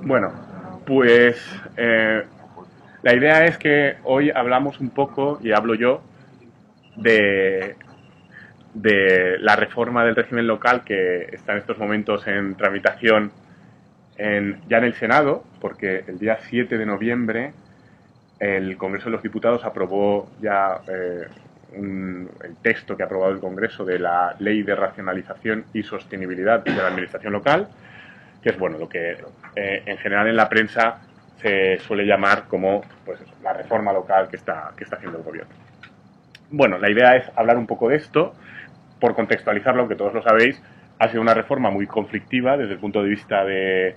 Bueno, pues la idea es que hoy hablamos un poco, y hablo yo, de, de la reforma del régimen local que está en estos momentos en tramitación ya en el Senado, porque el día 7 de noviembre el Congreso de los Diputados aprobó ya el texto que ha aprobado el Congreso de la Ley de Racionalización y Sostenibilidad de la Administración Local, que es bueno lo que en general en la prensa se suele llamar como pues eso, la reforma local que está haciendo el gobierno. Bueno, la idea es hablar un poco de esto, por contextualizarlo, que todos lo sabéis, ha sido una reforma muy conflictiva desde el punto de vista de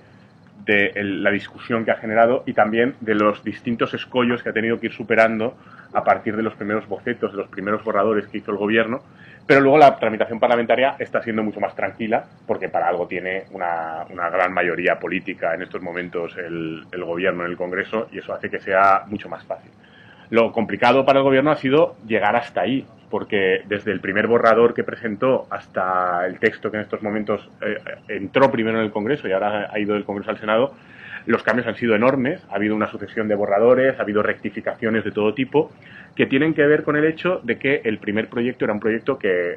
la discusión que ha generado y también de los distintos escollos que ha tenido que ir superando a partir de los primeros bocetos, de los primeros borradores que hizo el gobierno, pero luego la tramitación parlamentaria está siendo mucho más tranquila porque para algo tiene una gran mayoría política en estos momentos el gobierno en el Congreso y eso hace que sea mucho más fácil. Lo complicado para el gobierno ha sido llegar hasta ahí, porque desde el primer borrador que presentó hasta el texto que en estos momentos entró primero en el Congreso y ahora ha ido del Congreso al Senado, los cambios han sido enormes, ha habido una sucesión de borradores, ha habido rectificaciones de todo tipo, que tienen que ver con el hecho de que el primer proyecto era un proyecto que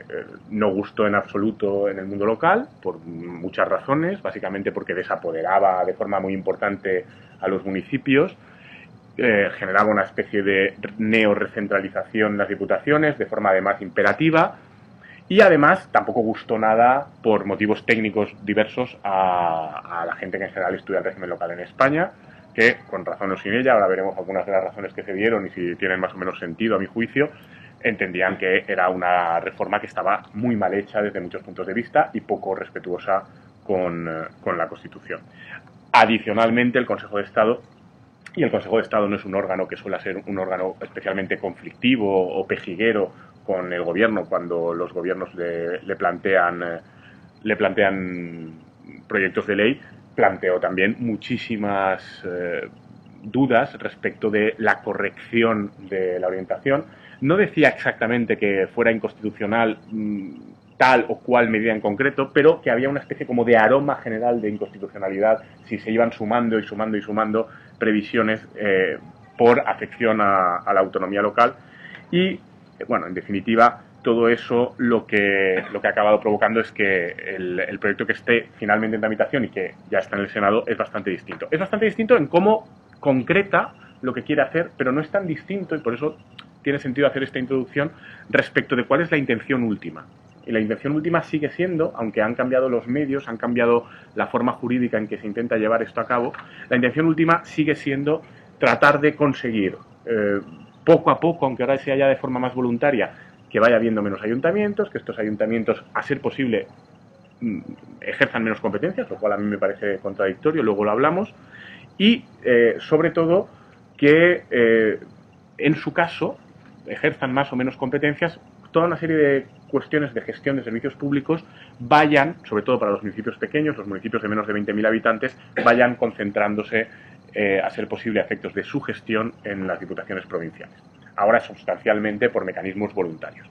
no gustó en absoluto en el mundo local, por muchas razones, básicamente porque desapoderaba de forma muy importante a los municipios, generaba una especie de neo-recentralización de las diputaciones de forma además imperativa y además tampoco gustó nada por motivos técnicos diversos a la gente que en general estudia el régimen local en España, que con razón o sin ella, ahora veremos algunas de las razones que se dieron y si tienen más o menos sentido a mi juicio, entendían que era una reforma que estaba muy mal hecha desde muchos puntos de vista y poco respetuosa con la Constitución. Adicionalmente, el Consejo de Estado, y el Consejo de Estado no es un órgano que suele ser un órgano especialmente conflictivo o pejiguero con el gobierno cuando los gobiernos le plantean proyectos de ley, planteó también muchísimas dudas respecto de la corrección de la orientación. No decía exactamente que fuera inconstitucional tal o cual medida en concreto, pero que había una especie como de aroma general de inconstitucionalidad si se iban sumando y sumando y sumando previsiones por afección a la autonomía local y, bueno, en definitiva, todo eso lo que ha acabado provocando es que el proyecto que esté finalmente en tramitación y que ya está en el Senado es bastante distinto. Es bastante distinto en cómo concreta lo que quiere hacer, pero no es tan distinto, y por eso tiene sentido hacer esta introducción, respecto de cuál es la intención última. Y la intención última sigue siendo, aunque han cambiado los medios, han cambiado la forma jurídica en que se intenta llevar esto a cabo, la intención última sigue siendo tratar de conseguir, poco a poco, aunque ahora sea ya de forma más voluntaria, que vaya habiendo menos ayuntamientos, que estos ayuntamientos, a ser posible, ejerzan menos competencias, lo cual a mí me parece contradictorio, luego lo hablamos, y sobre todo que en su caso ejerzan más o menos competencias, toda una serie de cuestiones de gestión de servicios públicos vayan, sobre todo para los municipios pequeños, los municipios de menos de 20.000 habitantes, vayan concentrándose a ser posible a efectos de su gestión en las diputaciones provinciales. Ahora sustancialmente por mecanismos voluntarios.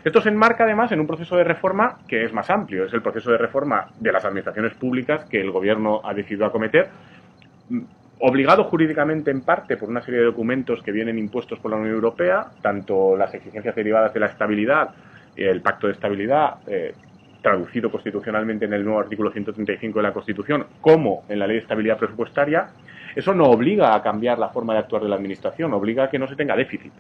Esto se enmarca además en un proceso de reforma que es más amplio, es el proceso de reforma de las administraciones públicas que el gobierno ha decidido acometer, obligado jurídicamente en parte por una serie de documentos que vienen impuestos por la Unión Europea, tanto las exigencias derivadas de la estabilidad, el Pacto de Estabilidad, traducido constitucionalmente en el nuevo artículo 135 de la Constitución, como en la Ley de Estabilidad Presupuestaria. Eso no obliga a cambiar la forma de actuar de la Administración, obliga a que no se tenga déficit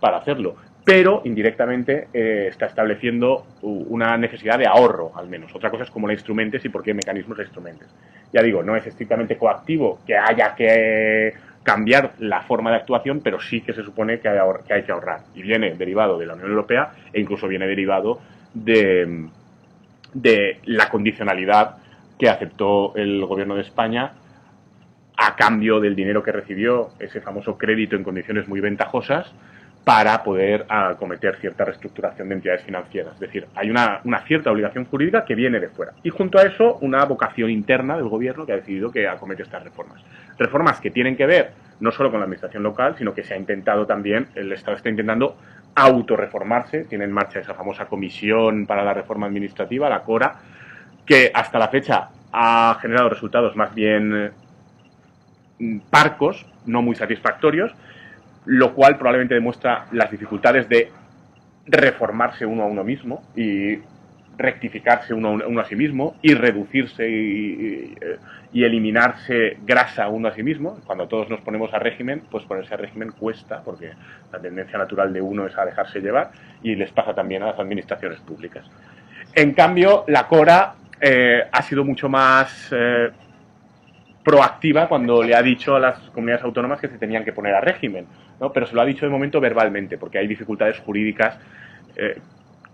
para hacerlo, pero indirectamente está estableciendo una necesidad de ahorro, al menos. Otra cosa es cómo la instrumentes y por qué mecanismos la instrumentes. Ya digo, no es estrictamente coactivo que haya que cambiar la forma de actuación, pero sí que se supone que hay que ahorrar. Y viene derivado de la Unión Europea e incluso viene derivado de la condicionalidad que aceptó el gobierno de España a cambio del dinero que recibió, ese famoso crédito en condiciones muy ventajosas, para poder acometer cierta reestructuración de entidades financieras. Es decir, hay una cierta obligación jurídica que viene de fuera. Y junto a eso, una vocación interna del gobierno que ha decidido que acomete estas reformas. Reformas que tienen que ver no solo con la administración local, sino que se ha intentado también, el Estado está intentando autorreformarse, tiene en marcha esa famosa Comisión para la Reforma Administrativa, la CORA, que hasta la fecha ha generado resultados más bien parcos, no muy satisfactorios, lo cual probablemente demuestra las dificultades de reformarse uno a uno mismo y rectificarse uno a sí mismo y reducirse y eliminarse grasa uno a sí mismo. Cuando todos nos ponemos a régimen, pues ponerse a régimen cuesta, porque la tendencia natural de uno es a dejarse llevar, y les pasa también a las administraciones públicas. En cambio, la Cora ha sido mucho más proactiva cuando le ha dicho a las comunidades autónomas que se tenían que poner a régimen, ¿no? Pero se lo ha dicho de momento verbalmente, porque hay dificultades jurídicas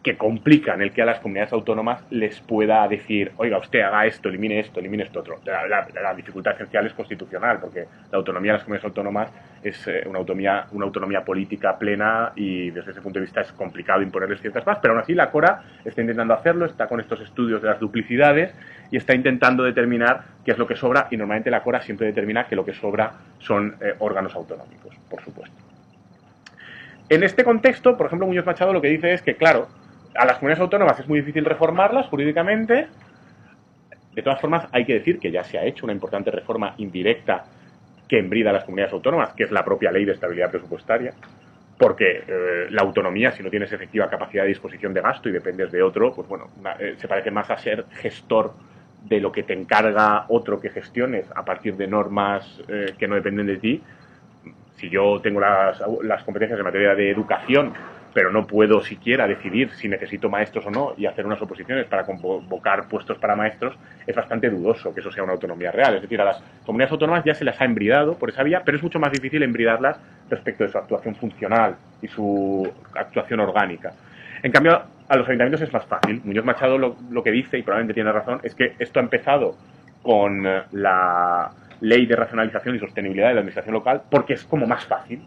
que complican el que a las comunidades autónomas les pueda decir, oiga, usted haga esto, elimine esto otro. La dificultad esencial es constitucional, porque la autonomía de las comunidades autónomas es una autonomía política plena, y desde ese punto de vista es complicado imponerles ciertas cosas, pero aún así la Cora está intentando hacerlo, está con estos estudios de las duplicidades y está intentando determinar qué es lo que sobra, y normalmente la Cora siempre determina que lo que sobra son órganos autonómicos, por supuesto. En este contexto, por ejemplo, Muñoz Machado lo que dice es que, claro, a las comunidades autónomas es muy difícil reformarlas jurídicamente. De todas formas, hay que decir que ya se ha hecho una importante reforma indirecta que embrida a las comunidades autónomas, que es la propia Ley de Estabilidad Presupuestaria, porque la autonomía, si no tienes efectiva capacidad de disposición de gasto y dependes de otro, pues bueno, se parece más a ser gestor de lo que te encarga otro que gestiones a partir de normas que no dependen de ti. Si yo tengo las competencias en materia de educación, pero no puedo siquiera decidir si necesito maestros o no y hacer unas oposiciones para convocar puestos para maestros, es bastante dudoso que eso sea una autonomía real. Es decir, a las comunidades autónomas ya se las ha embridado por esa vía, pero es mucho más difícil embridarlas respecto de su actuación funcional y su actuación orgánica. En cambio, a los ayuntamientos es más fácil. Muñoz Machado lo que dice, y probablemente tiene razón, es que esto ha empezado con la Ley de Racionalización y Sostenibilidad de la Administración Local porque es como más fácil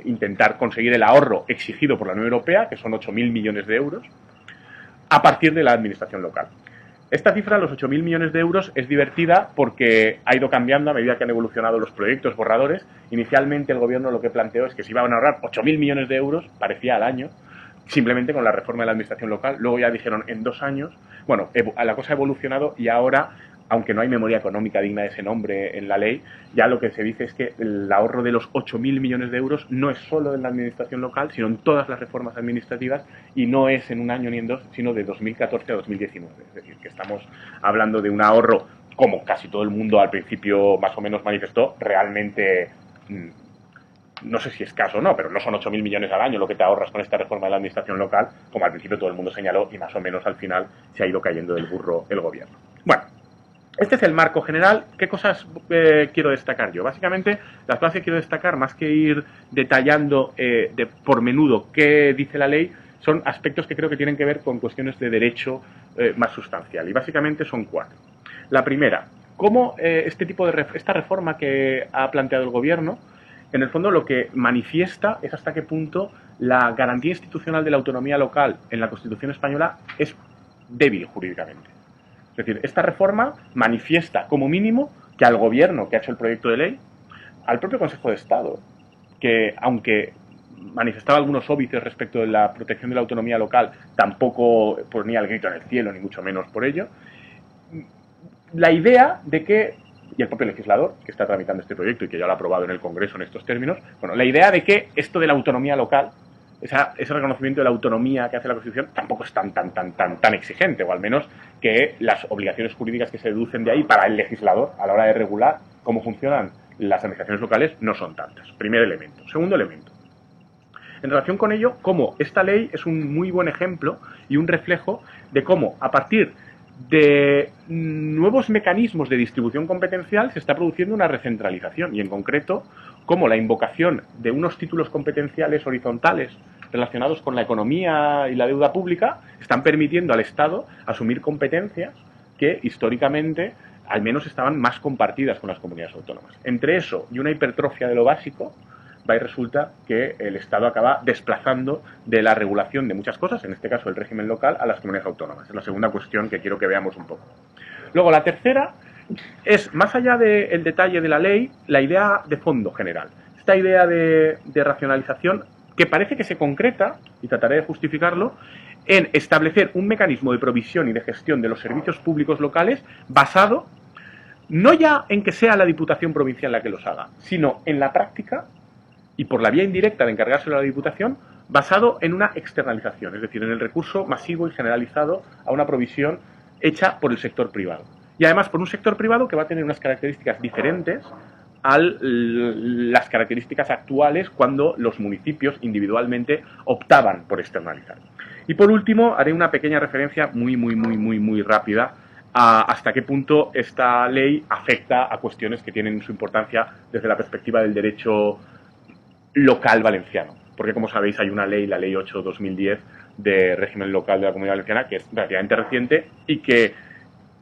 intentar conseguir el ahorro exigido por la Unión Europea, que son 8.000 millones de euros, a partir de la administración local. Esta cifra, los 8.000 millones de euros, es divertida porque ha ido cambiando a medida que han evolucionado los proyectos borradores. Inicialmente el gobierno lo que planteó es que se iban a ahorrar 8.000 millones de euros, parecía al año, simplemente con la reforma de la administración local. Luego ya dijeron en 2 años. Bueno, la cosa ha evolucionado y ahora, aunque no hay memoria económica digna de ese nombre en la ley, ya lo que se dice es que el ahorro de los 8.000 millones de euros no es solo en la administración local, sino en todas las reformas administrativas, y no es en un año ni en 2, sino de 2014 a 2019. Es decir, que estamos hablando de un ahorro, como casi todo el mundo al principio más o menos manifestó, realmente, no sé si es escaso o no, pero no son 8.000 millones al año lo que te ahorras con esta reforma de la administración local, como al principio todo el mundo señaló, y más o menos al final se ha ido cayendo del burro el gobierno. Bueno, este es el marco general. ¿Qué cosas quiero destacar yo? Básicamente, las cosas que quiero destacar, más que ir detallando por menudo qué dice la ley, son aspectos que creo que tienen que ver con cuestiones de derecho más sustancial. Y básicamente son 4. La primera, cómo esta reforma que ha planteado el gobierno, en el fondo lo que manifiesta es hasta qué punto la garantía institucional de la autonomía local en la Constitución española es débil jurídicamente. Es decir, esta reforma manifiesta como mínimo que al gobierno que ha hecho el proyecto de ley, al propio Consejo de Estado, que aunque manifestaba algunos óbices respecto de la protección de la autonomía local, tampoco ponía el grito en el cielo, ni mucho menos por ello, la idea de que, y el propio legislador que está tramitando este proyecto y que ya lo ha aprobado en el Congreso en estos términos, bueno, la idea de que esto de la autonomía local, ese reconocimiento de la autonomía que hace la Constitución, tampoco es tan exigente, o al menos que las obligaciones jurídicas que se deducen de ahí para el legislador a la hora de regular cómo funcionan las administraciones locales no son tantas. Primer elemento. Segundo elemento. En relación con ello, cómo esta ley es un muy buen ejemplo y un reflejo de cómo, a partir de nuevos mecanismos de distribución competencial, se está produciendo una recentralización, y en concreto cómo la invocación de unos títulos competenciales horizontales relacionados con la economía y la deuda pública están permitiendo al Estado asumir competencias que históricamente al menos estaban más compartidas con las comunidades autónomas. Entre eso y una hipertrofia de lo básico, va y resulta que el Estado acaba desplazando de la regulación de muchas cosas, en este caso el régimen local, a las comunidades autónomas. Es la segunda cuestión que quiero que veamos un poco. Luego, la tercera es, más allá del detalle de la ley, la idea de fondo general. Esta idea de racionalización que parece que se concreta, y trataré de justificarlo, en establecer un mecanismo de provisión y de gestión de los servicios públicos locales basado no ya en que sea la Diputación Provincial la que los haga, sino en la práctica y por la vía indirecta de encargárselo a la Diputación, basado en una externalización, es decir, en el recurso masivo y generalizado a una provisión hecha por el sector privado. Y además por un sector privado que va a tener unas características diferentes a las características actuales cuando los municipios individualmente optaban por externalizar. Y por último, haré una pequeña referencia muy rápida a hasta qué punto esta ley afecta a cuestiones que tienen su importancia desde la perspectiva del derecho local valenciano. Porque, como sabéis, hay una ley, la Ley 8/2010, de régimen local de la Comunidad Valenciana, que es relativamente reciente y que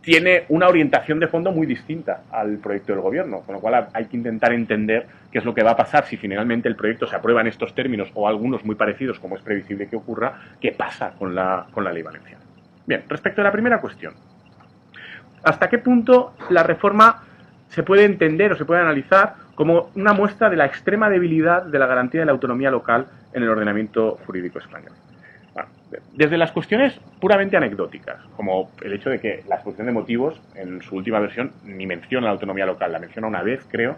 tiene una orientación de fondo muy distinta al proyecto del Gobierno, con lo cual hay que intentar entender qué es lo que va a pasar si finalmente el proyecto se aprueba en estos términos o algunos muy parecidos, como es previsible que ocurra, qué pasa con la Ley Valenciana. Bien, respecto a la primera cuestión, ¿hasta qué punto la reforma se puede entender o se puede analizar como una muestra de la extrema debilidad de la garantía de la autonomía local en el ordenamiento jurídico español? Bueno, desde las cuestiones puramente anecdóticas, como el hecho de que la exposición de motivos, en su última versión, ni menciona la autonomía local, la menciona una vez, creo,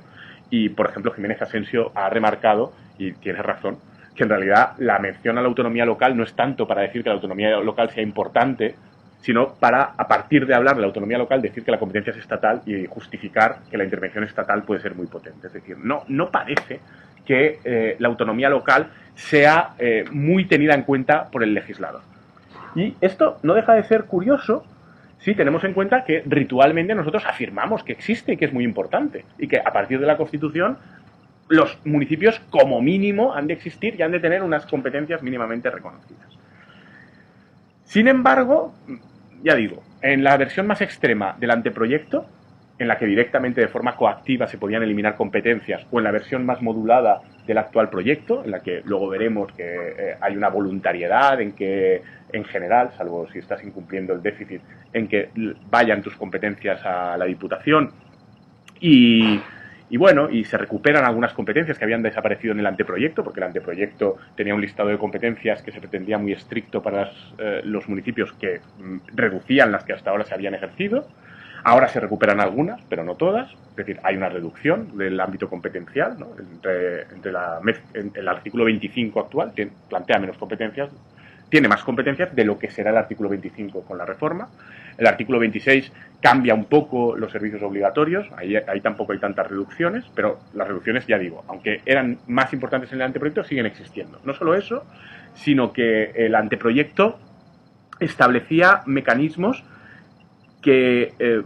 y, por ejemplo, Jiménez Asensio ha remarcado, y tiene razón, que en realidad la mención a la autonomía local no es tanto para decir que la autonomía local sea importante, sino para, a partir de hablar de la autonomía local, decir que la competencia es estatal y justificar que la intervención estatal puede ser muy potente. Es decir, no parece que la autonomía local sea muy tenida en cuenta por el legislador. Y esto no deja de ser curioso si tenemos en cuenta que ritualmente nosotros afirmamos que existe y que es muy importante, y que a partir de la Constitución los municipios como mínimo han de existir y han de tener unas competencias mínimamente reconocidas. Sin embargo, ya digo, en la versión más extrema del anteproyecto, en la que directamente de forma coactiva se podían eliminar competencias, o en la versión más modulada del actual proyecto, en la que luego veremos que hay una voluntariedad en que, en general, salvo si estás incumpliendo el déficit, en que vayan tus competencias a la Diputación y bueno, y se recuperan algunas competencias que habían desaparecido en el anteproyecto, porque el anteproyecto tenía un listado de competencias que se pretendía muy estricto para los municipios que reducían las que hasta ahora se habían ejercido. Ahora se recuperan algunas, pero no todas. Es decir, hay una reducción del ámbito competencial, ¿no? El artículo 25 actual plantea menos competencias, tiene más competencias de lo que será el artículo 25 con la reforma. El artículo 26 cambia un poco los servicios obligatorios, ahí tampoco hay tantas reducciones, pero las reducciones, ya digo, aunque eran más importantes en el anteproyecto, siguen existiendo. No solo eso, sino que el anteproyecto establecía mecanismos que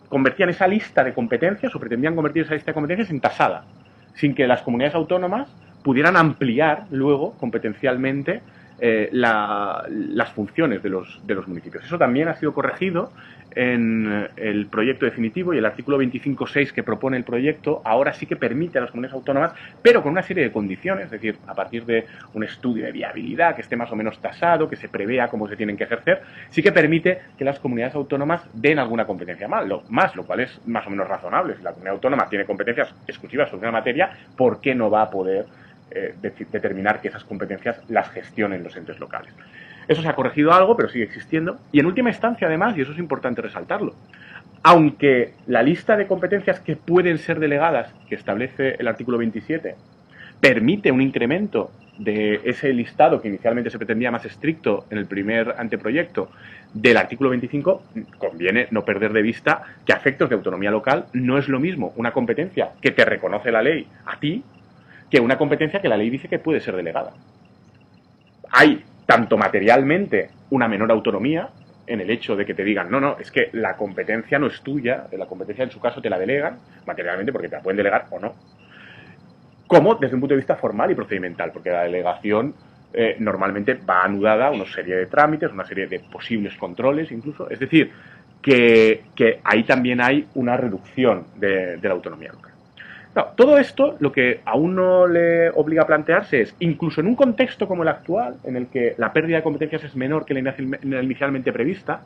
convertían esa lista de competencias, o pretendían convertir esa lista de competencias en tasada, sin que las comunidades autónomas pudieran ampliar luego competencialmente las funciones de los municipios. Eso también ha sido corregido en el proyecto definitivo, y el artículo 25.6 que propone el proyecto ahora sí que permite a las comunidades autónomas, pero con una serie de condiciones, es decir, a partir de un estudio de viabilidad que esté más o menos tasado, que se prevea cómo se tienen que ejercer, sí que permite que las comunidades autónomas den alguna competencia más, lo cual es más o menos razonable. Si la comunidad autónoma tiene competencias exclusivas sobre una materia, ¿por qué no va a poder determinar que esas competencias las gestionen los entes locales? Eso se ha corregido algo, pero sigue existiendo. Y en última instancia, además, y eso es importante resaltarlo, aunque la lista de competencias que pueden ser delegadas, que establece el artículo 27, permite un incremento de ese listado que inicialmente se pretendía más estricto en el primer anteproyecto del artículo 25, conviene no perder de vista que a efectos de autonomía local no es lo mismo una competencia que te reconoce la ley a ti que una competencia que la ley dice que puede ser delegada. Hay, tanto materialmente, una menor autonomía en el hecho de que te digan, no, es que la competencia no es tuya, la competencia en su caso te la delegan, materialmente, porque te la pueden delegar o no, como desde un punto de vista formal y procedimental, porque la delegación normalmente va anudada a una serie de trámites, una serie de posibles controles incluso, es decir, que ahí también hay una reducción de la autonomía local. No, todo esto lo que a uno le obliga a plantearse es, incluso en un contexto como el actual, en el que la pérdida de competencias es menor que la inicialmente prevista,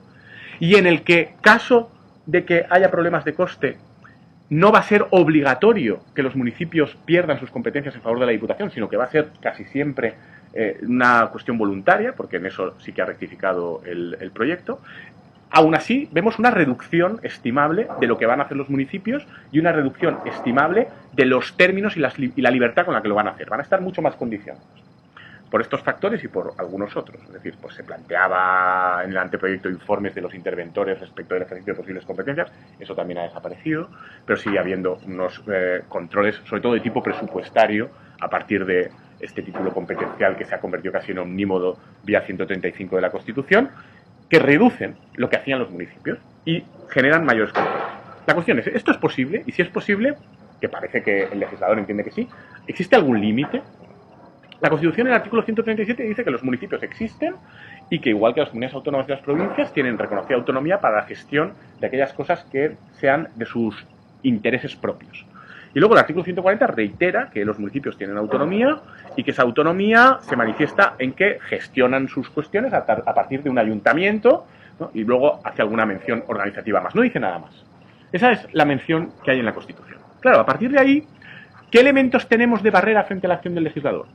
y en el que, caso de que haya problemas de coste, no va a ser obligatorio que los municipios pierdan sus competencias en favor de la Diputación, sino que va a ser casi siempre una cuestión voluntaria, porque en eso sí que ha rectificado el proyecto. Aún así, vemos una reducción estimable de lo que van a hacer los municipios y una reducción estimable de los términos y la libertad con la que lo van a hacer. Van a estar mucho más condicionados por estos factores y por algunos otros. Es decir, pues se planteaba en el anteproyecto informes de los interventores respecto del ejercicio de posibles competencias, eso también ha desaparecido, pero sigue habiendo unos controles, sobre todo de tipo presupuestario, a partir de este título competencial que se ha convertido casi en omnímodo vía 135 de la Constitución, que reducen lo que hacían los municipios y generan mayores controles. La cuestión es, ¿esto es posible? Y si es posible, que parece que el legislador entiende que sí, ¿existe algún límite? La Constitución, en el artículo 137, dice que los municipios existen y que, igual que las comunidades autónomas y las provincias, tienen reconocida autonomía para la gestión de aquellas cosas que sean de sus intereses propios. Y luego el artículo 140 reitera que los municipios tienen autonomía y que esa autonomía se manifiesta en que gestionan sus cuestiones a partir de un ayuntamiento, ¿no? Y luego hace alguna mención organizativa más. No dice nada más. Esa es la mención que hay en la Constitución. Claro, a partir de ahí, ¿qué elementos tenemos de barrera frente a la acción del legislador?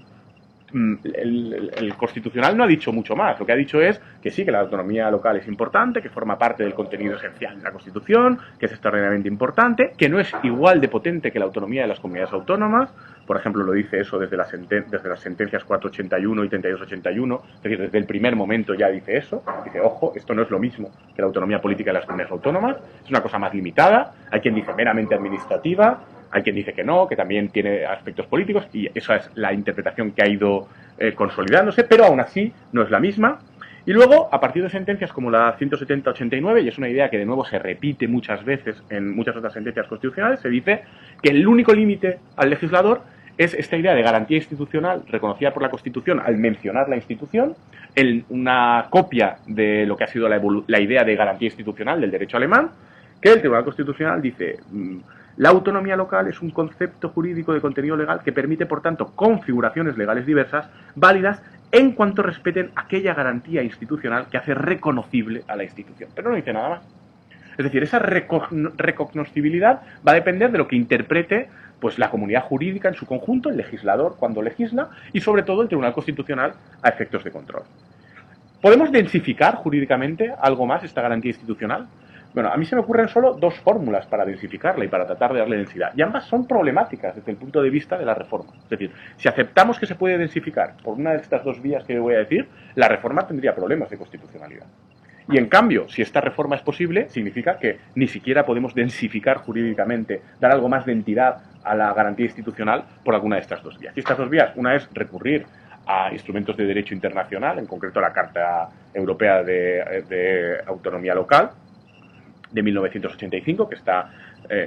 El Constitucional no ha dicho mucho más. Lo que ha dicho es que sí, que la autonomía local es importante, que forma parte del contenido esencial de la Constitución, que es extraordinariamente importante, que no es igual de potente que la autonomía de las comunidades autónomas. Por ejemplo, lo dice eso desde las sentencias 481 y 3281, es decir, desde el primer momento ya dice eso. Dice, ojo, esto no es lo mismo que la autonomía política de las comunidades autónomas, es una cosa más limitada. Hay quien dice meramente administrativa, hay quien dice que no, que también tiene aspectos políticos, y esa es la interpretación que ha ido consolidándose, pero aún así no es la misma. Y luego, a partir de sentencias como la 170-89, y es una idea que de nuevo se repite muchas veces en muchas otras sentencias constitucionales, se dice que el único límite al legislador es esta idea de garantía institucional reconocida por la Constitución al mencionar la institución, una copia de lo que ha sido la idea de garantía institucional del derecho alemán, que el Tribunal Constitucional dice: la autonomía local es un concepto jurídico de contenido legal que permite, por tanto, configuraciones legales diversas, válidas en cuanto respeten aquella garantía institucional que hace reconocible a la institución. Pero no dice nada más. Es decir, esa recognoscibilidad va a depender de lo que interprete pues, la comunidad jurídica en su conjunto, el legislador cuando legisla, y sobre todo el Tribunal Constitucional a efectos de control. ¿Podemos densificar jurídicamente algo más esta garantía institucional? Bueno, a mí se me ocurren solo dos fórmulas para densificarla y para tratar de darle densidad. Y ambas son problemáticas desde el punto de vista de la reforma. Es decir, si aceptamos que se puede densificar por una de estas dos vías que voy a decir, la reforma tendría problemas de constitucionalidad. Y en cambio, si esta reforma es posible, significa que ni siquiera podemos densificar jurídicamente, dar algo más de entidad a la garantía institucional por alguna de estas dos vías. Y estas dos vías, una es recurrir a instrumentos de derecho internacional, en concreto la Carta Europea de Autonomía Local, de 1985, que está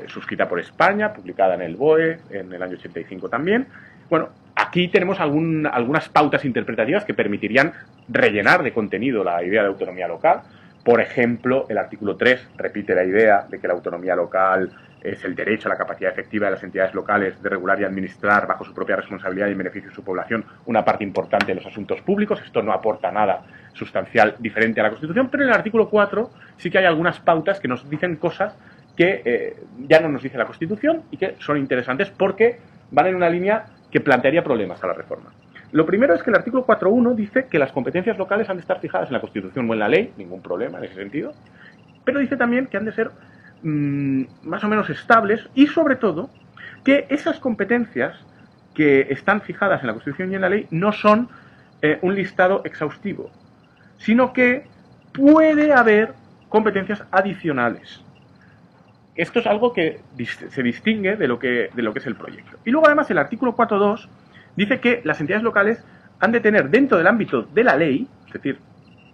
suscrita por España, publicada en el BOE en el año 85 también. Bueno, aquí tenemos algunas pautas interpretativas que permitirían rellenar de contenido la idea de autonomía local. Por ejemplo, el artículo 3 repite la idea de que la autonomía local es el derecho a la capacidad efectiva de las entidades locales de regular y administrar bajo su propia responsabilidad y en beneficio de su población una parte importante de los asuntos públicos. Esto no aporta nada sustancial diferente a la Constitución, pero en el artículo 4 sí que hay algunas pautas que nos dicen cosas que ya no nos dice la Constitución y que son interesantes porque van en una línea que plantearía problemas a la reforma. Lo primero es que el artículo 4.1 dice que las competencias locales han de estar fijadas en la Constitución o en la ley, ningún problema en ese sentido, pero dice también que han de ser más o menos estables y, sobre todo, que esas competencias que están fijadas en la Constitución y en la ley no son un listado exhaustivo, sino que puede haber competencias adicionales. Esto es algo que se distingue de lo que es el proyecto. Y luego, además, el artículo 4.2 dice que las entidades locales han de tener, dentro del ámbito de la ley, es decir,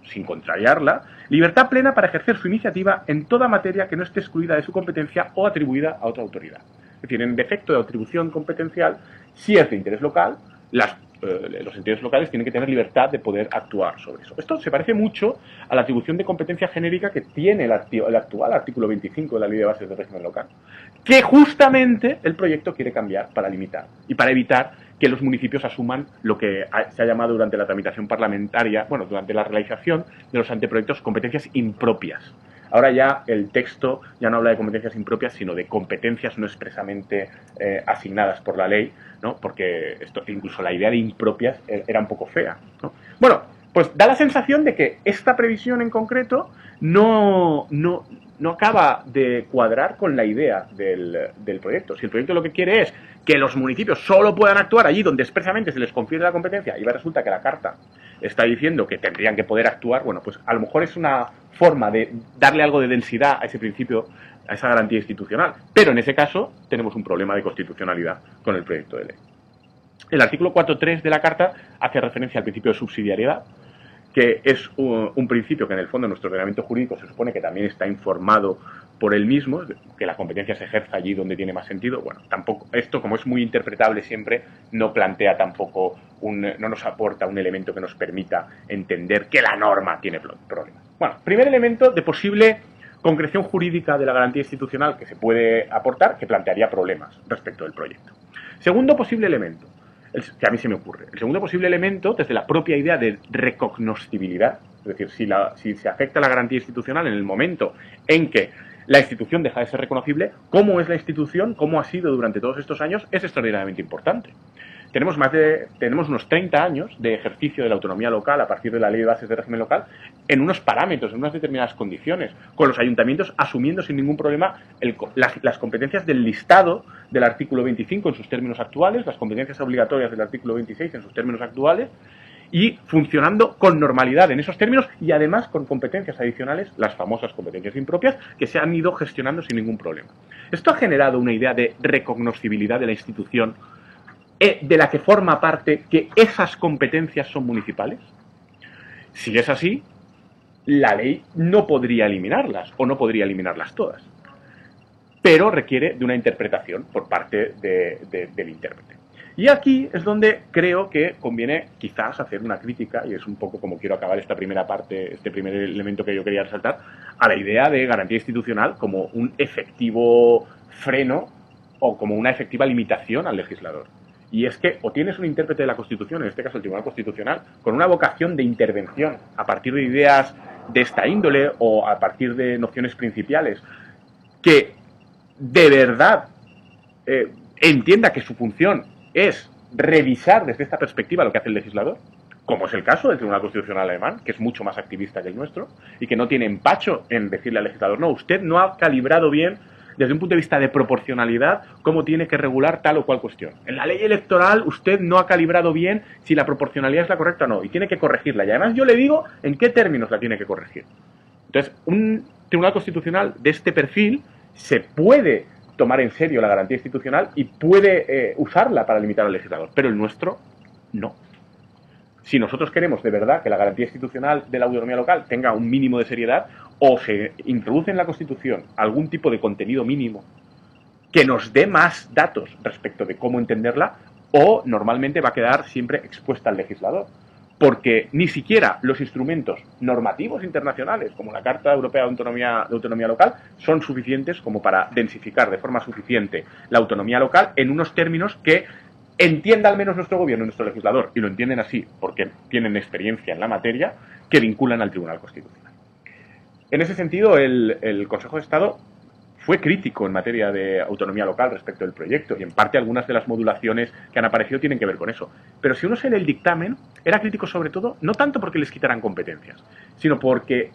sin contrariarla, libertad plena para ejercer su iniciativa en toda materia que no esté excluida de su competencia o atribuida a otra autoridad. Es decir, en defecto de atribución competencial, si es de interés local, los entes locales tienen que tener libertad de poder actuar sobre eso. Esto se parece mucho a la atribución de competencia genérica que tiene el actual artículo 25 de la Ley de Bases del Régimen Local, que justamente el proyecto quiere cambiar para limitar y para evitar que los municipios asuman lo que se ha llamado durante la tramitación parlamentaria, bueno, durante la realización de los anteproyectos, competencias impropias. Ahora ya el texto ya no habla de competencias impropias, sino de competencias no expresamente asignadas por la ley, ¿no? Porque incluso la idea de impropias era un poco fea, ¿no? Bueno, Pues da la sensación de que esta previsión en concreto no acaba de cuadrar con la idea del proyecto. Si el proyecto lo que quiere es que los municipios solo puedan actuar allí donde expresamente se les confiere la competencia, y resulta que la Carta está diciendo que tendrían que poder actuar, bueno, pues a lo mejor es una forma de darle algo de densidad a ese principio, a esa garantía institucional. Pero en ese caso tenemos un problema de constitucionalidad con el proyecto de ley. El artículo 4.3 de la Carta hace referencia al principio de subsidiariedad, que es un principio que en el fondo nuestro ordenamiento jurídico se supone que también está informado por él mismo, que la competencia se ejerza allí donde tiene más sentido. Bueno, tampoco, esto como es muy interpretable siempre, no plantea tampoco, no nos aporta un elemento que nos permita entender que la norma tiene problemas. Bueno, primer elemento de posible concreción jurídica de la garantía institucional que se puede aportar, que plantearía problemas respecto del proyecto. Segundo posible elemento, que a mí se me ocurre. El segundo posible elemento, desde la propia idea de recognoscibilidad, es decir, si se afecta la garantía institucional en el momento en que la institución deja de ser reconocible, cómo es la institución, cómo ha sido durante todos estos años, es extraordinariamente importante. Tenemos unos 30 años de ejercicio de la autonomía local a partir de la Ley de Bases de Régimen Local en unos parámetros, en unas determinadas condiciones, con los ayuntamientos asumiendo sin ningún problema las competencias del listado del artículo 25 en sus términos actuales, las competencias obligatorias del artículo 26 en sus términos actuales, y funcionando con normalidad en esos términos y además con competencias adicionales, las famosas competencias impropias, que se han ido gestionando sin ningún problema. Esto ha generado una idea de recognoscibilidad de la institución de la que forma parte que esas competencias son municipales. Si es así, la ley no podría eliminarlas o no podría eliminarlas todas, pero requiere de una interpretación por parte del intérprete. Y aquí es donde creo que conviene quizás hacer una crítica, y es un poco como quiero acabar esta primera parte, este primer elemento que yo quería resaltar, a la idea de garantía institucional como un efectivo freno o como una efectiva limitación al legislador. Y es que o tienes un intérprete de la Constitución, en este caso el Tribunal Constitucional, con una vocación de intervención a partir de ideas de esta índole o a partir de nociones principiales, que de verdad entienda que su función es revisar desde esta perspectiva lo que hace el legislador, como es el caso del Tribunal Constitucional alemán, que es mucho más activista que el nuestro, y que no tiene empacho en decirle al legislador, no, usted no ha calibrado bien desde un punto de vista de proporcionalidad, cómo tiene que regular tal o cual cuestión. En la ley electoral usted no ha calibrado bien si la proporcionalidad es la correcta o no, y tiene que corregirla. Y además yo le digo en qué términos la tiene que corregir. Entonces, un Tribunal Constitucional de este perfil se puede tomar en serio la garantía institucional y puede usarla para limitar al legislador, pero el nuestro no. Si nosotros queremos de verdad que la garantía institucional de la autonomía local tenga un mínimo de seriedad, o se introduce en la Constitución algún tipo de contenido mínimo que nos dé más datos respecto de cómo entenderla, o normalmente va a quedar siempre expuesta al legislador. Porque ni siquiera los instrumentos normativos internacionales, como la Carta Europea de Autonomía Local, son suficientes como para densificar de forma suficiente la autonomía local en unos términos que entienda al menos nuestro gobierno y nuestro legislador, y lo entienden así porque tienen experiencia en la materia, que vinculan al Tribunal Constitucional. En ese sentido, el Consejo de Estado fue crítico en materia de autonomía local respecto del proyecto, y en parte algunas de las modulaciones que han aparecido tienen que ver con eso. Pero si uno se lee el dictamen, era crítico sobre todo, no tanto porque les quitaran competencias, sino porque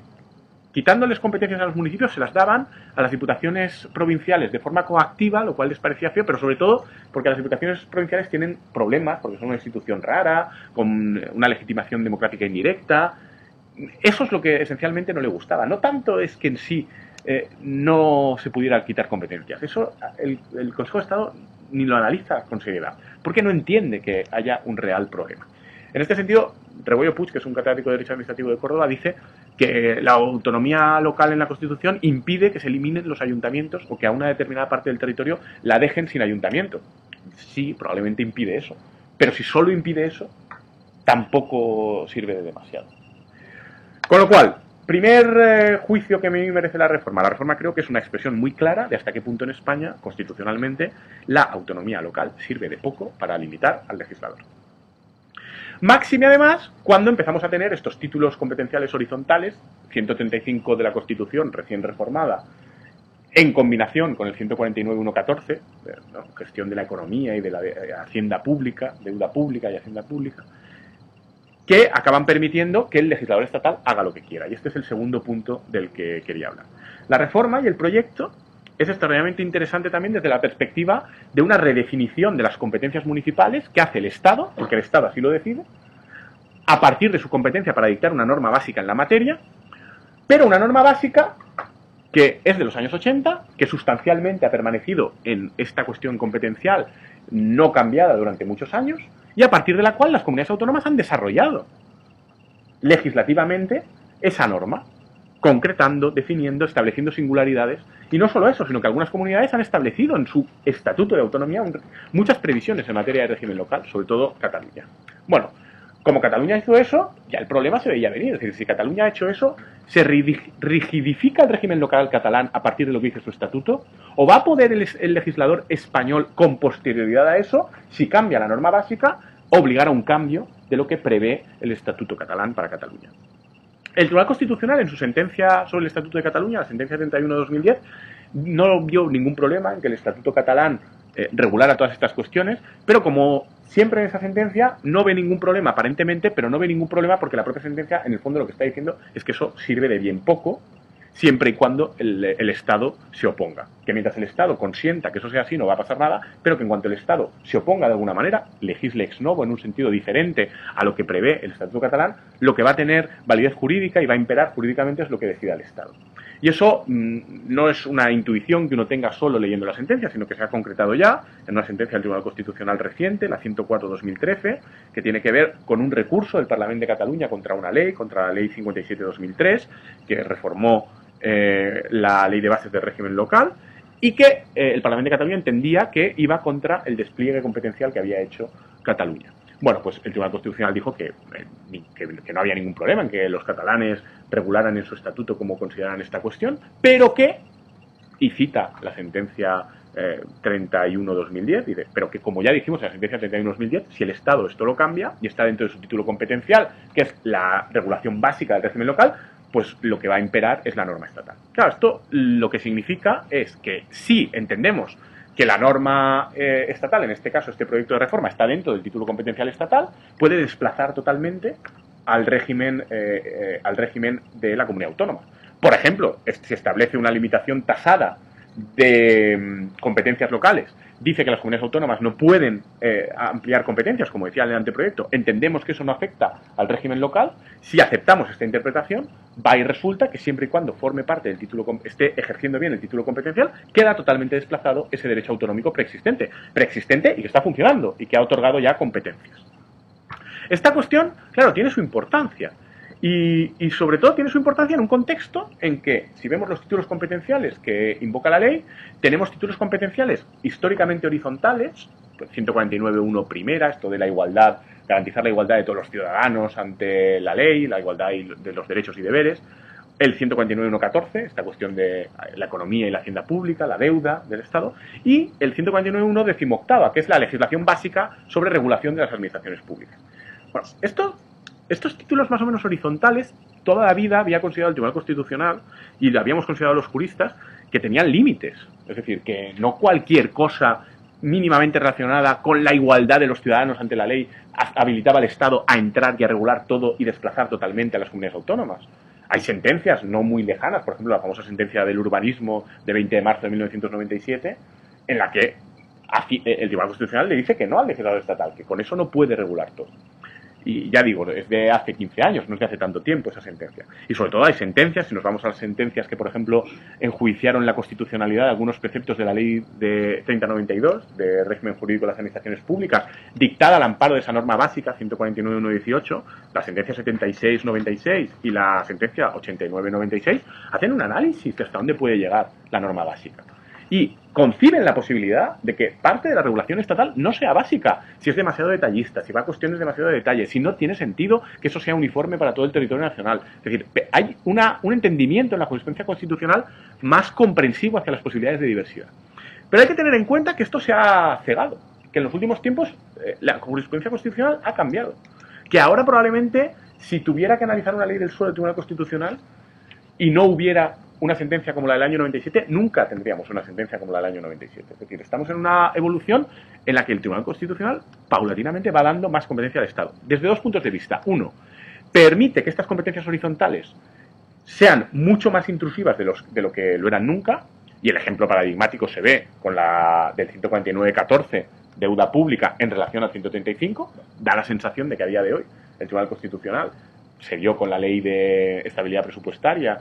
quitándoles competencias a los municipios se las daban a las diputaciones provinciales de forma coactiva, lo cual les parecía feo, pero sobre todo porque las diputaciones provinciales tienen problemas, porque son una institución rara, con una legitimación democrática indirecta. Eso es lo que esencialmente no le gustaba. No tanto es que en sí no se pudiera quitar competencias. Eso el Consejo de Estado ni lo analiza con seriedad, porque no entiende que haya un real problema. En este sentido, Rebollo Puig, que es un catedrático de Derecho Administrativo de Córdoba, dice que la autonomía local en la Constitución impide que se eliminen los ayuntamientos o que a una determinada parte del territorio la dejen sin ayuntamiento. Sí, probablemente impide eso, pero si solo impide eso, tampoco sirve de demasiado. Con lo cual, primer juicio que a mí merece la reforma. La reforma creo que es una expresión muy clara de hasta qué punto en España, constitucionalmente, la autonomía local sirve de poco para limitar al legislador. Máxime, además, cuando empezamos a tener estos títulos competenciales horizontales, 135 de la Constitución recién reformada, en combinación con el 149.1.14, ¿no? Gestión de la economía y de la hacienda pública, deuda pública y hacienda pública, que acaban permitiendo que el legislador estatal haga lo que quiera. Y este es el segundo punto del que quería hablar. La reforma y el proyecto es extraordinariamente interesante también desde la perspectiva de una redefinición de las competencias municipales que hace el Estado, porque el Estado así lo decide, a partir de su competencia para dictar una norma básica en la materia, pero una norma básica que es de los años 80, que sustancialmente ha permanecido en esta cuestión competencial no cambiada durante muchos años, y a partir de la cual las comunidades autónomas han desarrollado legislativamente esa norma, concretando, definiendo, estableciendo singularidades. Y no solo eso, sino que algunas comunidades han establecido en su Estatuto de Autonomía muchas previsiones en materia de régimen local, sobre todo Cataluña. Bueno, como Cataluña hizo eso, ya el problema se veía venir. Es decir, si Cataluña ha hecho eso, ¿se rigidifica el régimen local catalán a partir de lo que dice su estatuto? ¿O va a poder el legislador español, con posterioridad a eso, si cambia la norma básica, obligar a un cambio de lo que prevé el estatuto catalán para Cataluña? El Tribunal Constitucional, en su sentencia sobre el Estatuto de Cataluña, la sentencia 31 de 2010, no vio ningún problema en que el Estatuto catalán regulara todas estas cuestiones, pero como siempre en esa sentencia no ve ningún problema aparentemente, pero no ve ningún problema porque la propia sentencia en el fondo lo que está diciendo es que eso sirve de bien poco siempre y cuando el Estado se oponga. Que mientras el Estado consienta que eso sea así no va a pasar nada, pero que en cuanto el Estado se oponga de alguna manera, legisle ex novo en un sentido diferente a lo que prevé el Estatuto catalán, lo que va a tener validez jurídica y va a imperar jurídicamente es lo que decida el Estado. Y eso no es una intuición que uno tenga solo leyendo la sentencia, sino que se ha concretado ya en una sentencia del Tribunal Constitucional reciente, la 104/2013, que tiene que ver con un recurso del Parlamento de Cataluña contra una ley, contra la ley 57/2003, que reformó la ley de bases del régimen local, y que el Parlamento de Cataluña entendía que iba contra el despliegue competencial que había hecho Cataluña. Bueno, pues el Tribunal Constitucional dijo que no había ningún problema en que los catalanes regularan en su estatuto cómo consideraran esta cuestión, pero que, y cita la sentencia 31/2010, dice, pero que como ya dijimos en la sentencia 31/2010, si el Estado esto lo cambia y está dentro de su título competencial, que es la regulación básica del régimen local, pues lo que va a imperar es la norma estatal. Claro, esto lo que significa es que si entendemos que la norma estatal, en este caso este proyecto de reforma, está dentro del título competencial estatal, puede desplazar totalmente al régimen de la comunidad autónoma. Por ejemplo, se establece una limitación tasada de competencias locales. Dice que las comunidades autónomas no pueden ampliar competencias, como decía en el anteproyecto. Entendemos que eso no afecta al régimen local. Si aceptamos esta interpretación, va y resulta que siempre y cuando forme parte del título, esté ejerciendo bien el título competencial, queda totalmente desplazado ese derecho autonómico preexistente y que está funcionando y que ha otorgado ya competencias. Esta cuestión, claro, tiene su importancia. Y sobre todo tiene su importancia en un contexto en que, si vemos los títulos competenciales que invoca la ley, tenemos títulos competenciales históricamente horizontales, 149.1 primera, esto de la igualdad, garantizar la igualdad de todos los ciudadanos ante la ley, la igualdad de los derechos y deberes, el 149.1.14, esta cuestión de la economía y la hacienda pública, la deuda del Estado, y el 149.1 decimoctava, que es la legislación básica sobre regulación de las administraciones públicas. Bueno, estos títulos más o menos horizontales, toda la vida había considerado el Tribunal Constitucional, y lo habíamos considerado los juristas, que tenían límites. Es decir, que no cualquier cosa mínimamente relacionada con la igualdad de los ciudadanos ante la ley habilitaba al Estado a entrar y a regular todo y desplazar totalmente a las comunidades autónomas. Hay sentencias no muy lejanas, por ejemplo, la famosa sentencia del urbanismo de 20 de marzo de 1997, en la que el Tribunal Constitucional le dice que no al legislador estatal, que con eso no puede regular todo. Y ya digo, es de hace 15 años, no es de hace tanto tiempo esa sentencia. Y sobre todo hay sentencias, si nos vamos a las sentencias que, por ejemplo, enjuiciaron la constitucionalidad de algunos preceptos de la ley de 3092, de régimen jurídico de las administraciones públicas, dictada al amparo de esa norma básica, 149.118, la sentencia 7696 y la sentencia 8996, hacen un análisis de hasta dónde puede llegar la norma básica. Y conciben la posibilidad de que parte de la regulación estatal no sea básica, si es demasiado detallista, si va a cuestiones demasiado de detalle, si no tiene sentido que eso sea uniforme para todo el territorio nacional. Es decir, hay un entendimiento en la jurisprudencia constitucional más comprensivo hacia las posibilidades de diversidad. Pero hay que tener en cuenta que esto se ha cegado, que en los últimos tiempos la jurisprudencia constitucional ha cambiado, que ahora probablemente, si tuviera que analizar una ley del suelo del Tribunal Constitucional y no hubiera una sentencia como la del año 97, nunca tendríamos una sentencia como la del año 97. Es decir, estamos en una evolución en la que el Tribunal Constitucional paulatinamente va dando más competencia al Estado. Desde dos puntos de vista. Uno, permite que estas competencias horizontales sean mucho más intrusivas de lo que lo eran nunca, y el ejemplo paradigmático se ve con la del 149.14, deuda pública en relación al 135, da la sensación de que a día de hoy el Tribunal Constitucional se dio con la ley de estabilidad presupuestaria,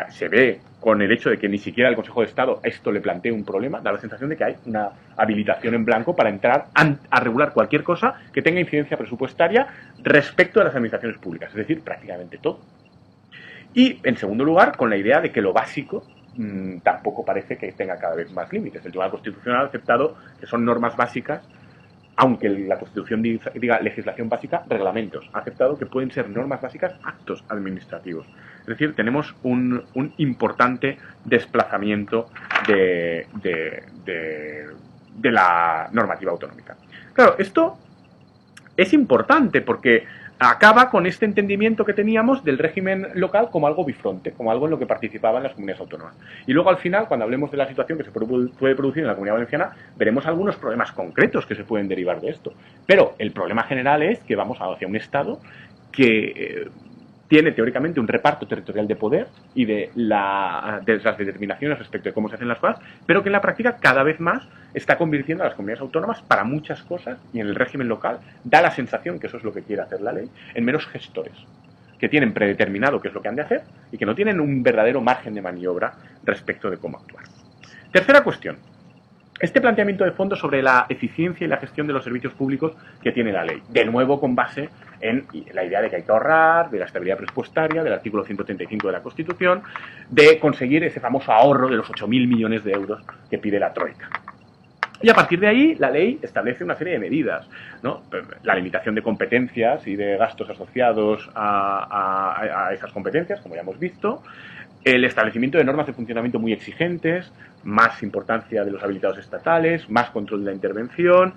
se ve con el hecho de que ni siquiera el Consejo de Estado a esto le plantee un problema, da la sensación de que hay una habilitación en blanco para entrar a regular cualquier cosa que tenga incidencia presupuestaria respecto a las administraciones públicas, es decir, prácticamente todo. Y, en segundo lugar, con la idea de que lo básico tampoco parece que tenga cada vez más límites. El Tribunal Constitucional ha aceptado que son normas básicas, aunque la Constitución diga legislación básica, reglamentos. Ha aceptado que pueden ser normas básicas actos administrativos. Es decir, tenemos un importante desplazamiento de la normativa autonómica. Claro, esto es importante porque acaba con este entendimiento que teníamos del régimen local como algo bifronte, como algo en lo que participaban las comunidades autónomas. Y luego al final, cuando hablemos de la situación que se puede producir en la Comunidad Valenciana, veremos algunos problemas concretos que se pueden derivar de esto. Pero el problema general es que vamos hacia un Estado que tiene teóricamente un reparto territorial de poder y de las determinaciones respecto de cómo se hacen las cosas, pero que en la práctica cada vez más está convirtiendo a las comunidades autónomas para muchas cosas, y en el régimen local da la sensación que eso es lo que quiere hacer la ley, en meros gestores, que tienen predeterminado qué es lo que han de hacer y que no tienen un verdadero margen de maniobra respecto de cómo actuar. Tercera cuestión. Este planteamiento de fondo sobre la eficiencia y la gestión de los servicios públicos que tiene la ley, de nuevo con base en la idea de que hay que ahorrar, de la estabilidad presupuestaria, del artículo 135 de la Constitución, de conseguir ese famoso ahorro de los 8.000 millones de euros que pide la Troika. Y a partir de ahí, la ley establece una serie de medidas, ¿no? La limitación de competencias y de gastos asociados a esas competencias, como ya hemos visto, el establecimiento de normas de funcionamiento muy exigentes, más importancia de los habilitados estatales, más control de la intervención,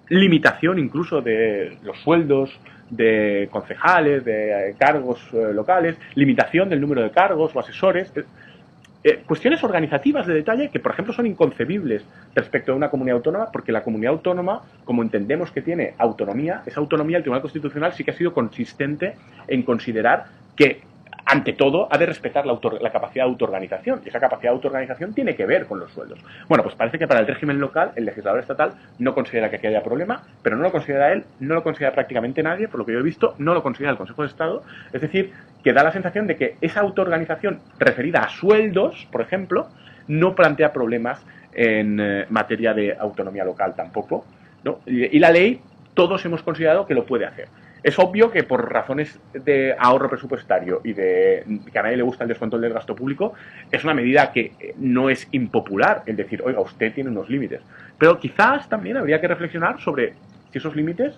limitación incluso de los sueldos de concejales, de cargos locales, limitación del número de cargos o asesores, cuestiones organizativas de detalle que, por ejemplo, son inconcebibles respecto a una comunidad autónoma, porque la comunidad autónoma, como entendemos que tiene autonomía, esa autonomía el Tribunal Constitucional sí que ha sido consistente en considerar que, ante todo, ha de respetar la capacidad de autoorganización, y esa capacidad de autoorganización tiene que ver con los sueldos. Bueno, pues parece que para el régimen local, el legislador estatal no considera que aquí haya problema, pero no lo considera él, no lo considera prácticamente nadie, por lo que yo he visto, no lo considera el Consejo de Estado, es decir, que da la sensación de que esa autoorganización referida a sueldos, por ejemplo, no plantea problemas en materia de autonomía local tampoco, ¿no? Y la ley, todos hemos considerado que lo puede hacer. Es obvio que por razones de ahorro presupuestario y de que a nadie le gusta el descontrol del gasto público, es una medida que no es impopular el decir, oiga, usted tiene unos límites. Pero quizás también habría que reflexionar sobre si esos límites,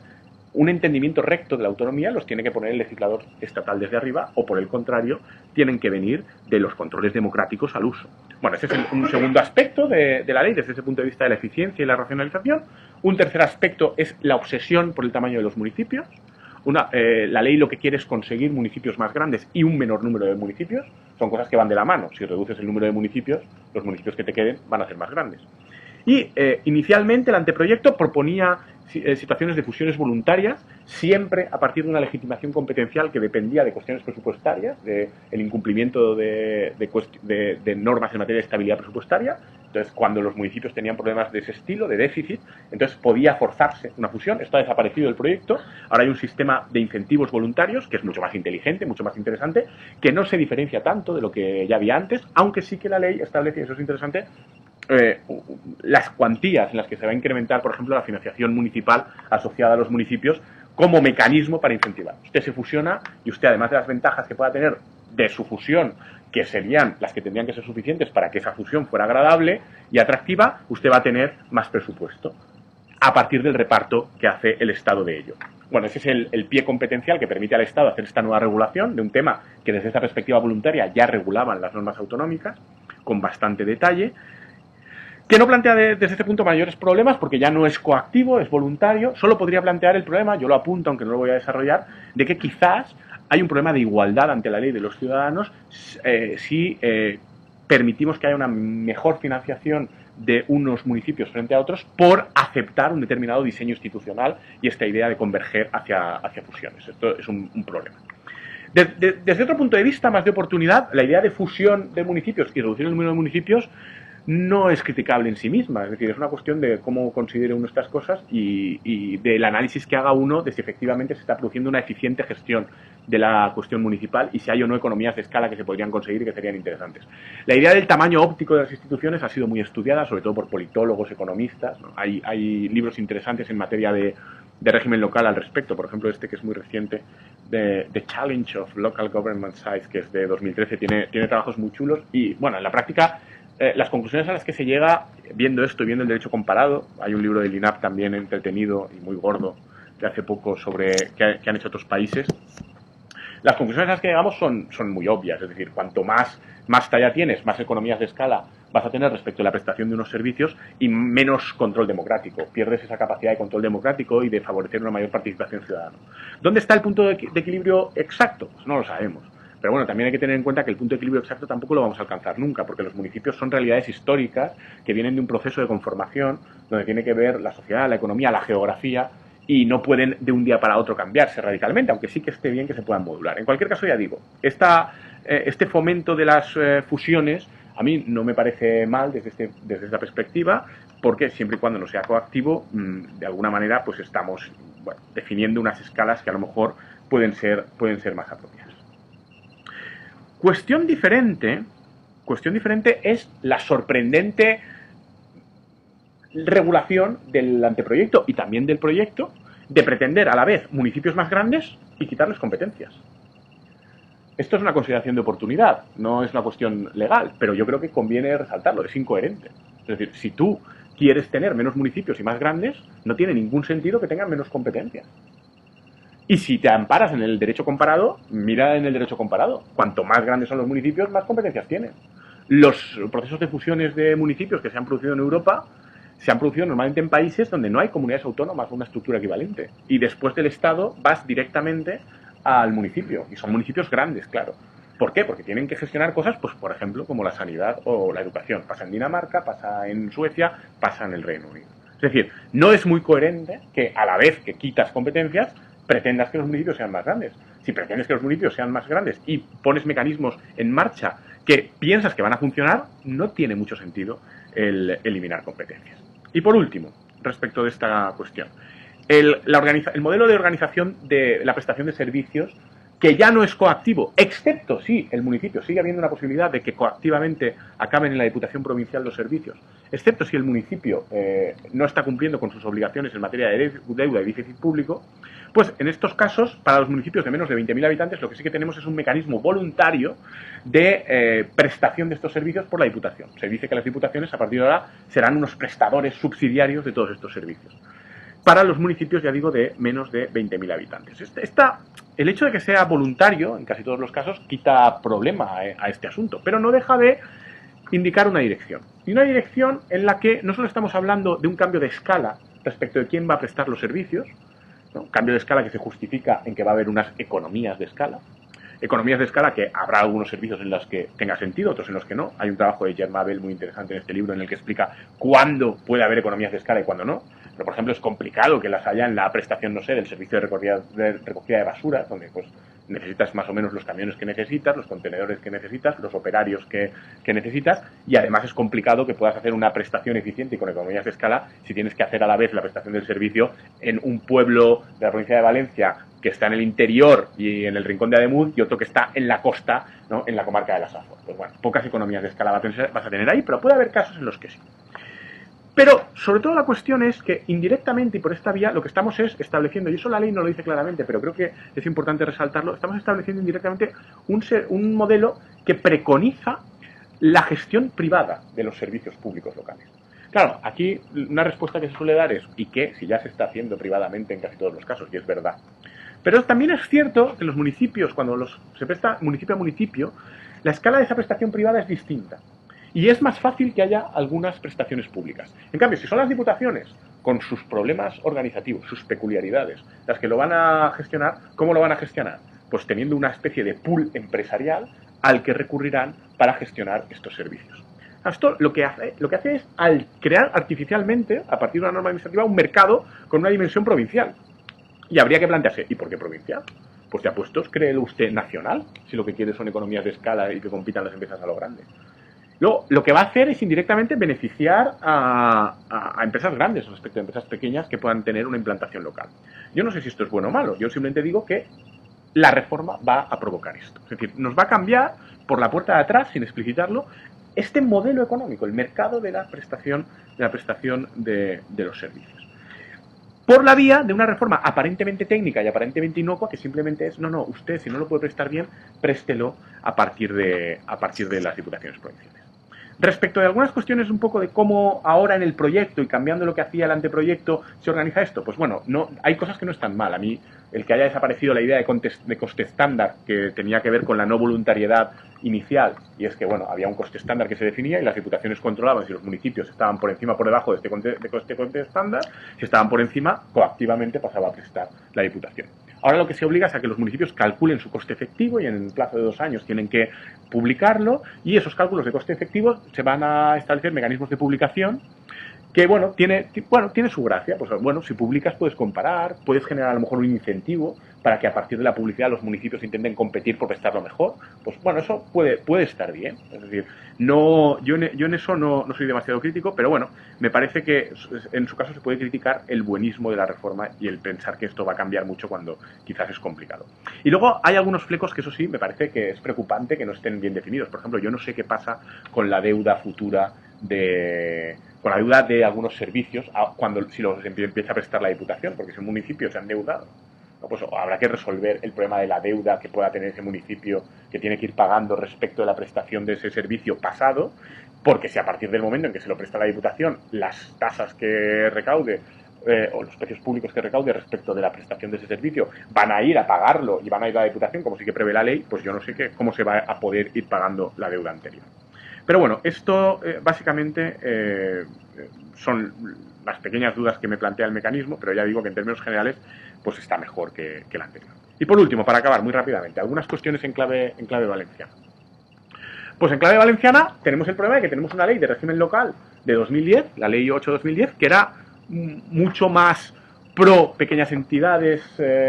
un entendimiento recto de la autonomía, los tiene que poner el legislador estatal desde arriba, o por el contrario, tienen que venir de los controles democráticos al uso. Bueno, ese es un segundo aspecto de la ley, desde ese punto de vista de la eficiencia y la racionalización. Un tercer aspecto es la obsesión por el tamaño de los municipios. La ley lo que quiere es conseguir municipios más grandes y un menor número de municipios. Son cosas que van de la mano. Si reduces el número de municipios, los municipios que te queden van a ser más grandes. Y inicialmente el anteproyecto proponía situaciones de fusiones voluntarias, siempre a partir de una legitimación competencial que dependía de cuestiones presupuestarias, del incumplimiento de normas en materia de estabilidad presupuestaria. Entonces, cuando los municipios tenían problemas de ese estilo, de déficit, entonces podía forzarse una fusión. Esto ha desaparecido del proyecto. Ahora hay un sistema de incentivos voluntarios que es mucho más inteligente, mucho más interesante, que no se diferencia tanto de lo que ya había antes, aunque sí que la ley establece, y eso es interesante, las cuantías en las que se va a incrementar, por ejemplo, la financiación municipal asociada a los municipios como mecanismo para incentivar. Usted se fusiona y usted, además de las ventajas que pueda tener de su fusión, que serían las que tendrían que ser suficientes para que esa fusión fuera agradable y atractiva, usted va a tener más presupuesto a partir del reparto que hace el Estado de ello. Bueno, ese es el pie competencial que permite al Estado hacer esta nueva regulación de un tema que desde esta perspectiva voluntaria ya regulaban las normas autonómicas con bastante detalle, que no plantea desde este punto mayores problemas porque ya no es coactivo, es voluntario. Solo podría plantear el problema, yo lo apunto aunque no lo voy a desarrollar, de que quizás hay un problema de igualdad ante la ley de los ciudadanos si permitimos que haya una mejor financiación de unos municipios frente a otros por aceptar un determinado diseño institucional y esta idea de converger hacia fusiones. Esto es un problema. Desde otro punto de vista, más de oportunidad, la idea de fusión de municipios y reducir el número de municipios no es criticable en sí misma, es decir, es una cuestión de cómo considere uno estas cosas y del análisis que haga uno de si efectivamente se está produciendo una eficiente gestión de la cuestión municipal y si hay o no economías de escala que se podrían conseguir y que serían interesantes. La idea del tamaño óptico de las instituciones ha sido muy estudiada, sobre todo por politólogos, economistas, ¿no? Hay libros interesantes en materia de régimen local al respecto, por ejemplo este que es muy reciente, The Challenge of Local Government Size, que es de 2013, tiene trabajos muy chulos y, bueno, en la práctica las conclusiones a las que se llega viendo esto y viendo el derecho comparado, hay un libro del INAP también entretenido y muy gordo de hace poco sobre qué han hecho otros países. Las conclusiones a las que llegamos son muy obvias, es decir, cuanto más talla tienes, más economías de escala vas a tener respecto a la prestación de unos servicios y menos control democrático. Pierdes esa capacidad de control democrático y de favorecer una mayor participación ciudadana. ¿Dónde está el punto de equilibrio exacto? Pues no lo sabemos. Pero bueno, también hay que tener en cuenta que el punto de equilibrio exacto tampoco lo vamos a alcanzar nunca, porque los municipios son realidades históricas que vienen de un proceso de conformación donde tiene que ver la sociedad, la economía, la geografía, y no pueden de un día para otro cambiarse radicalmente, aunque sí que esté bien que se puedan modular. En cualquier caso, ya digo, este fomento de las fusiones a mí no me parece mal desde esta perspectiva, porque siempre y cuando no sea coactivo, de alguna manera pues estamos definiendo unas escalas que a lo mejor pueden ser más apropiadas. Cuestión diferente es la sorprendente regulación del anteproyecto y también del proyecto de pretender a la vez municipios más grandes y quitarles competencias. Esto es una consideración de oportunidad, no es una cuestión legal, pero yo creo que conviene resaltarlo, es incoherente. Es decir, si tú quieres tener menos municipios y más grandes, no tiene ningún sentido que tengan menos competencias. Y si te amparas en el derecho comparado, mira en el derecho comparado. Cuanto más grandes son los municipios, más competencias tienen. Los procesos de fusiones de municipios que se han producido en Europa se han producido normalmente en países donde no hay comunidades autónomas o una estructura equivalente. Y después del Estado vas directamente al municipio. Y son municipios grandes, claro. ¿Por qué? Porque tienen que gestionar cosas, pues por ejemplo, como la sanidad o la educación. Pasa en Dinamarca, pasa en Suecia, pasa en el Reino Unido. Es decir, no es muy coherente que a la vez que quitas competencias, pretendas que los municipios sean más grandes. Si pretendes que los municipios sean más grandes y pones mecanismos en marcha que piensas que van a funcionar, no tiene mucho sentido el eliminar competencias. Y por último, respecto de esta cuestión, el modelo de organización de la prestación de servicios, que ya no es coactivo, excepto si el municipio sigue habiendo una posibilidad de que coactivamente acaben en la Diputación Provincial los servicios, excepto si el municipio no está cumpliendo con sus obligaciones en materia de deuda y déficit público, pues en estos casos, para los municipios de menos de 20.000 habitantes, lo que sí que tenemos es un mecanismo voluntario de prestación de estos servicios por la Diputación. Se dice que las Diputaciones, a partir de ahora, serán unos prestadores subsidiarios de todos estos servicios. Para los municipios, ya digo, de menos de 20.000 habitantes. El hecho de que sea voluntario, en casi todos los casos, quita problema a este asunto, pero no deja de indicar una dirección. Y una dirección en la que no solo estamos hablando de un cambio de escala respecto de quién va a prestar los servicios, ¿no? Cambio de escala que se justifica en que va a haber unas economías de escala. Economías de escala que habrá algunos servicios en los que tenga sentido, otros en los que no. Hay un trabajo de Germán Abel muy interesante en este libro en el que explica cuándo puede haber economías de escala y cuándo no. Pero, por ejemplo, es complicado que las haya en la prestación, no sé, del servicio de recogida de basura, donde pues necesitas más o menos los camiones que necesitas, los contenedores que necesitas, los operarios que necesitas, y además es complicado que puedas hacer una prestación eficiente y con economías de escala si tienes que hacer a la vez la prestación del servicio en un pueblo de la provincia de Valencia que está en el interior y en el rincón de Ademuz y otro que está en la costa, ¿no? En la comarca de la Safor. Pues bueno, pocas economías de escala vas a tener ahí, pero puede haber casos en los que sí. Pero, sobre todo, la cuestión es que indirectamente y por esta vía lo que estamos es estableciendo, y eso la ley no lo dice claramente, pero creo que es importante resaltarlo, estamos estableciendo indirectamente un modelo que preconiza la gestión privada de los servicios públicos locales. Claro, aquí una respuesta que se suele dar es, ¿y qué? Si ya se está haciendo privadamente en casi todos los casos, y es verdad. Pero también es cierto que los municipios, cuando se presta municipio a municipio, la escala de esa prestación privada es distinta. Y es más fácil que haya algunas prestaciones públicas. En cambio, si son las diputaciones, con sus problemas organizativos, sus peculiaridades, las que lo van a gestionar, ¿cómo lo van a gestionar? Pues teniendo una especie de pool empresarial al que recurrirán para gestionar estos servicios. Esto lo que hace es al crear artificialmente, a partir de una norma administrativa, un mercado con una dimensión provincial. Y habría que plantearse, ¿y por qué provincial? Pues de apuestos, créelo usted nacional, si lo que quiere son economías de escala y que compitan las empresas a lo grande. Luego, lo que va a hacer es indirectamente beneficiar a empresas grandes respecto a empresas pequeñas que puedan tener una implantación local. Yo no sé si esto es bueno o malo, yo simplemente digo que la reforma va a provocar esto. Es decir, nos va a cambiar por la puerta de atrás, sin explicitarlo, este modelo económico, el mercado de la prestación de los servicios. Por la vía de una reforma aparentemente técnica y aparentemente inocua, que simplemente es, no, usted si no lo puede prestar bien, préstelo a partir de las diputaciones provinciales. Respecto de algunas cuestiones un poco de cómo ahora en el proyecto y cambiando lo que hacía el anteproyecto se organiza esto, pues bueno, hay cosas que no están mal. A mí el que haya desaparecido la idea de coste estándar que tenía que ver con la no voluntariedad inicial, y es que bueno, había un coste estándar que se definía y las diputaciones controlaban si los municipios estaban por encima o por debajo de este coste estándar. Si estaban por encima, coactivamente pasaba a prestar la diputación. Ahora lo que se obliga es a que los municipios calculen su coste efectivo y en el plazo de 2 años tienen que publicarlo, y esos cálculos de coste efectivo se van a establecer mecanismos de publicación que, bueno, tiene su gracia. Pues bueno, si publicas puedes comparar, puedes generar a lo mejor un incentivo para que a partir de la publicidad los municipios intenten competir por prestarlo mejor. Pues bueno, eso puede estar bien. Es decir, yo en eso no soy demasiado crítico, pero bueno, me parece que en su caso se puede criticar el buenismo de la reforma y el pensar que esto va a cambiar mucho cuando quizás es complicado. Y luego hay algunos flecos que eso sí, me parece que es preocupante que no estén bien definidos. Por ejemplo, yo no sé qué pasa con la deuda futura con la deuda de algunos servicios si los empieza a prestar la Diputación, porque si un municipio se ha endeudado, ¿no? Pues habrá que resolver el problema de la deuda que pueda tener ese municipio que tiene que ir pagando respecto de la prestación de ese servicio pasado, porque si a partir del momento en que se lo presta la Diputación las tasas que recaude o los precios públicos que recaude respecto de la prestación de ese servicio van a ir a pagarlo y van a ir a la Diputación como sí que prevé la ley, pues yo no sé cómo se va a poder ir pagando la deuda anterior. Pero bueno, esto básicamente son las pequeñas dudas que me plantea el mecanismo, pero ya digo que en términos generales pues está mejor que el anterior. Y por último, para acabar muy rápidamente, algunas cuestiones en clave valenciana. Pues en clave valenciana tenemos el problema de que tenemos una ley de régimen local de 2010, la ley 8-2010, que era mucho más pro pequeñas entidades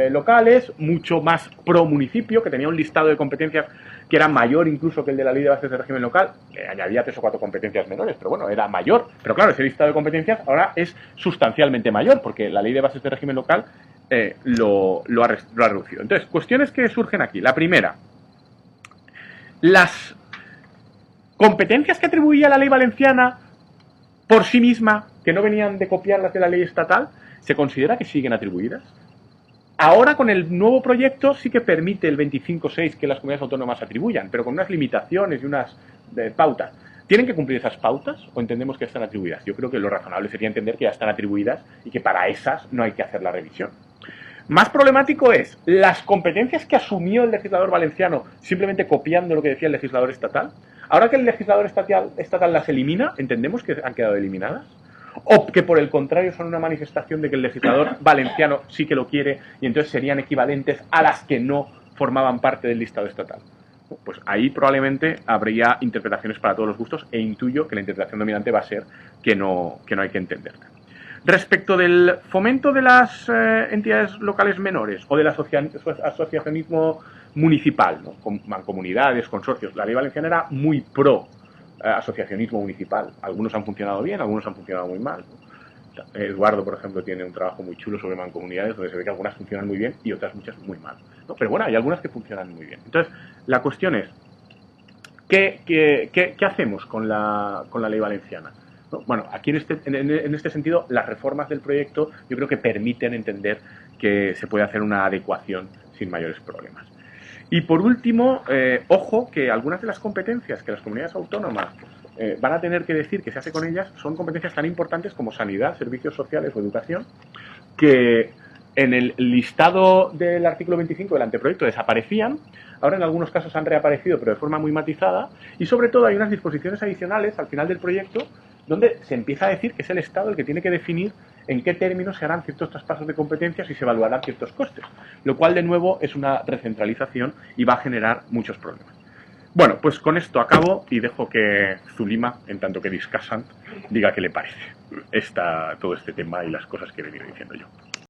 locales, mucho más pro municipio, que tenía un listado de competencias que era mayor incluso que el de la ley de bases de régimen local, añadía 3 o 4 competencias menores, pero bueno, era mayor. Pero claro, ese listado de competencias ahora es sustancialmente mayor, porque la ley de bases de régimen local lo ha reducido. Entonces, cuestiones que surgen aquí. La primera, las competencias que atribuía la ley valenciana por sí misma, que no venían de copiarlas de la ley estatal, ¿se considera que siguen atribuidas? Ahora, con el nuevo proyecto, sí que permite el 25.6 que las comunidades autónomas atribuyan, pero con unas limitaciones y unas pautas. ¿Tienen que cumplir esas pautas o entendemos que están atribuidas? Yo creo que lo razonable sería entender que ya están atribuidas y que para esas no hay que hacer la revisión. Más problemático es las competencias que asumió el legislador valenciano simplemente copiando lo que decía el legislador estatal. Ahora que el legislador estatal las elimina, ¿entendemos que han quedado eliminadas? O que por el contrario son una manifestación de que el legislador valenciano sí que lo quiere y entonces serían equivalentes a las que no formaban parte del listado estatal. Pues ahí probablemente habría interpretaciones para todos los gustos e intuyo que la interpretación dominante va a ser que no hay que entenderla. Respecto del fomento de las entidades locales menores o del asociacionismo municipal, ¿no? Mancomunidades, consorcios, la ley valenciana era muy pro asociacionismo municipal. Algunos han funcionado bien, algunos han funcionado muy mal, ¿no? Eduardo, por ejemplo, tiene un trabajo muy chulo sobre mancomunidades donde se ve que algunas funcionan muy bien y otras muchas muy mal, ¿no? Pero bueno, hay algunas que funcionan muy bien. Entonces, la cuestión es, ¿qué hacemos con la ley valenciana? ¿No? Bueno, aquí en este sentido, las reformas del proyecto yo creo que permiten entender que se puede hacer una adecuación sin mayores problemas. Y por último, ojo que algunas de las competencias que las comunidades autónomas van a tener que decir que se hace con ellas son competencias tan importantes como sanidad, servicios sociales o educación, que en el listado del artículo 25 del anteproyecto desaparecían, ahora en algunos casos han reaparecido pero de forma muy matizada, y sobre todo hay unas disposiciones adicionales al final del proyecto donde se empieza a decir que es el Estado el que tiene que definir en qué términos se harán ciertos traspasos de competencias y se evaluarán ciertos costes, lo cual de nuevo es una recentralización y va a generar muchos problemas. Bueno, pues con esto acabo y dejo que Zulima, en tanto que discussant, diga qué le parece todo este tema y las cosas que he venido diciendo yo.